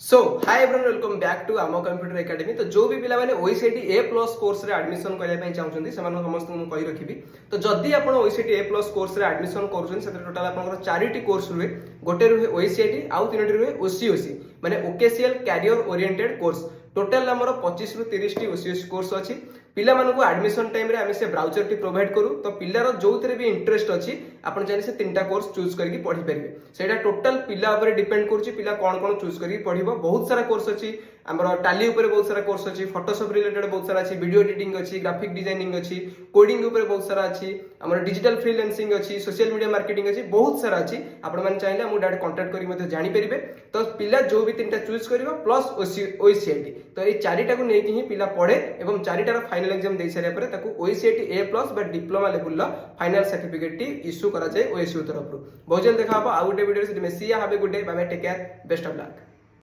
So hi everyone welcome back to आम computer academy. तो जो भी पिला माने ओईसीटी ए प्लस कोर्स रे एडमिशन करबा पई चाहउछन्ती सेमान समस्त मु कहि रखिबी। तो जदी आपण ओईसीटी ए प्लस कोर्स रे एडमिशन करूछन सेते टोटल आपनकर 4टी कोर्स रुए। गोटे रुए ओईसीटी आउ 3टी रुए ओसीओसी माने ओकेसीएल कैरियर ओरिएंटेड कोर्स। टोटल हमर 25 रु 30 टी ओसीओसी कोर्स अछि। पिला मानकु एडमिशन टाइम रे आमे से ब्राउचर टी प्रोवाइड करू। तो पिलार जोउतरे भी इंटरेस्ट अछि आपण चाहे से 3टा कोर्स चूज करके पढी परिबे। सेटा टोटल पिला ऊपर डिपेंड करछि पिला कोन कोन चूज करके पढिबो। बहुत सारा कोर्स अछि हमर टैली ऊपर बहुत सारा कोर्स अछि, फोटोशॉप रिलेटेड बहुत सारा अछि, वीडियो एडिटिंग अछि, ग्राफिक डिजाइनिंग अछि, कोडिंग ऊपर बहुत सारा अछि, हमर डिजिटल फ्रीलांसिंग अछि, सोशल मीडिया मार्केटिंग अछि, बहुत सारा अछि। आपण माने चाहिले हमु डायरेक्ट कांटेक्ट करी मते जानि परिबे। तो पिला जो भी 3टा चूज करिवो प्लस ओईसीटी तो ए 4टा को नेकी ही पिला पढे एवं 4टार फाइनल एग्जाम दे सारिया परे ताकू ओईसीटी ए प्लस बा डिप्लोमा लेवल ला फाइनल सर्टिफिकेट टी इशू करा जाय ओएसयू तरफ। बहुत जल्द देखा आ गोटे वीडियो से मेसिया have a good day bye bye take care best of luck.